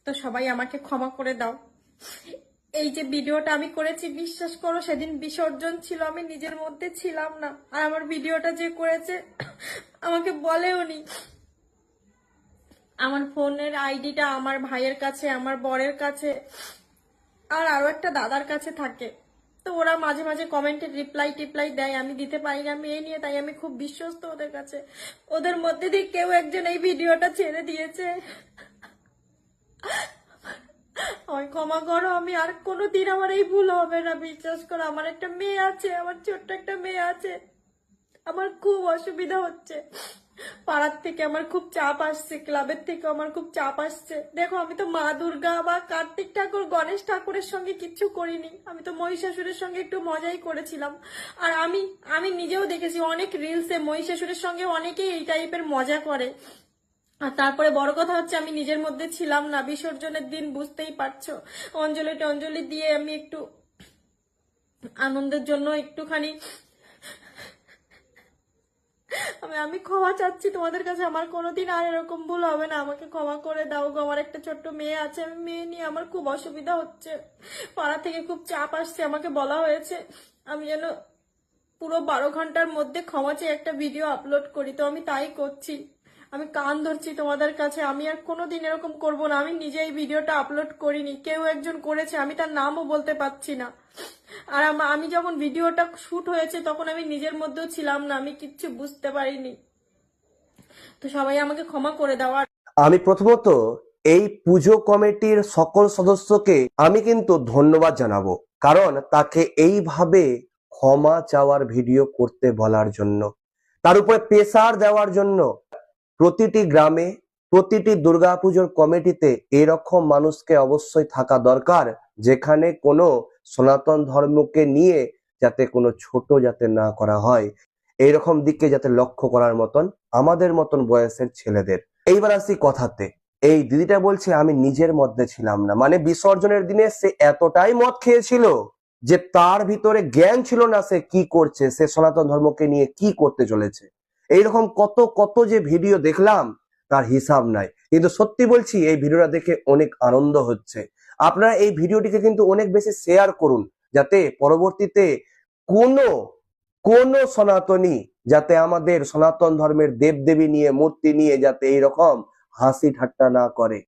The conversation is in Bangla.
তো সবাই আমাকে ক্ষমা করে দাও। এই যে ভিডিওটা আমি করেছি, বিশ্বাস করো সেদিন বিসর্জন ছিল, আমি নিজের মধ্যে ছিলাম না। আর আমার ভিডিওটা যে করেছে আমাকে বলেওনি। আমার ফোনের আইডিটা আমার ভাইয়ের কাছে, আমার বরের কাছে, আর আরো একটা দাদার কাছে থাকে। তো ওরা মাঝে মাঝে কমেন্টের রিপ্লাই টিপ্লাই দেয়, আমি দিতে পারি না মেয়ে নিয়ে, তাই আমি খুব বিশ্বস্ত ওদের কাছে। ওদের মধ্যে দিয়ে কেউ একজন এই ভিডিওটা ছেড়ে দিয়েছে। আমায় ক্ষমা করো, আমি আর কোনোদিন আমার এই ভুল হবে না, বিশ্বাস করো। আমার একটা মেয়ে আছে, আমার ছোট্ট একটা মেয়ে আছে। আমার খুব অসুবিধা হচ্ছে, পাড়ার থেকে আমার খুব চাপ আসছে, ক্লাবের থেকে আমার খুব চাপ আসছে। দেখো, আমি তো মা দুর্গা বা কার্তিক ঠাকুর, গণেশ ঠাকুরের সঙ্গে কিচ্ছু করিনি, আমি তো মহিষাসুরের সঙ্গে একটু মজাই করেছিলাম। আর আমি নিজেও দেখেছি অনেক রিলসে মহিষাসুরের সঙ্গে অনেকেই এই টাইপের মজা করে। আর তারপরে বড় কথা হচ্ছে, আমি নিজের মধ্যে ছিলাম না বিসর্জনের দিন, বুঝতেই পারছো। অঞ্জলি টঞ্জলি দিয়ে আমি একটু আনন্দের জন্য একটুখানি আমি ক্ষমা চাচ্ছি তোমাদের কাছে। আমার কোনোদিন আর এরকম ভুল হবে না, আমাকে ক্ষমা করে দাও গো। আমার একটা ছোট্ট মেয়ে আছে, আমি মেয়ে নিয়ে আমার খুব অসুবিধা হচ্ছে, পাড়া থেকে খুব চাপ আসছে। আমাকে বলা হয়েছে আমি যেন পুরো 12 ঘন্টার মধ্যে ক্ষমা চেয়ে একটা ভিডিও আপলোড করি, তো আমি তাই করছি। আমি কান ধরছি তোমাদের কাছে, আমি আর কোনোদিন এরকম করব না। আমি নিজে এই ভিডিওটা আপলোড করিনি, কেউ একজন করেছে, আমি তার নামও বলতে পারছি না। আর আমি যখন ভিডিওটা শুট হয়েছে তখন আমি নিজের মধ্যেও ছিলাম না, আমি কিচ্ছু বুঝতে পারিনি। তো সবাই আমাকে ক্ষমা করে দাও। আর আমি প্রথমত এই পুজো কমিটির সকল সদস্যকে আমি কিন্তু ধন্যবাদ জানাবো, কারণ তাকে এইভাবে ক্ষমা চাওয়ার ভিডিও করতে বলার জন্য, তার উপরে প্রেসার দেওয়ার জন্য। প্রতিটি গ্রামে, প্রতিটি দুর্গাপুজোর কমিটিতে এরকম মানুষকে অবশ্যই থাকা দরকার, যেখানে কোনো সনাতন ধর্মকে নিয়ে যাতে কোনো ছোট যাতে না করা হয়, এইরকম দিকে যাতে লক্ষ্য করার মতন আমাদের মতন বয়সের ছেলেদের। এইবার আসি কথাতে। এই দিদিটা বলছে আমি নিজের মধ্যে ছিলাম না, মানে বিসর্জনের দিনে সে এতটাই মদ খেয়েছিল যে তার ভিতরে জ্ঞান ছিল না সে কি করছে, সে সনাতন ধর্মকে নিয়ে কি করতে চলেছে। এইরকম কত কত যে ভিডিও দেখলাম তার হিসাব নাই। কিন্তু সত্যি বলছি, এই ভিডিওটা দেখে অনেক আনন্দ হচ্ছে। আপনারা এই ভিডিওটিকে কিন্তু অনেক বেশি শেয়ার করুন, যাতে পরবর্তীতে কোনো কোনো সনাতনী যাতে আমাদের সনাতন ধর্মের দেবদেবী নিয়ে, মূর্তি নিয়ে যাতে এইরকম হাসি ঠাট্টা না করে।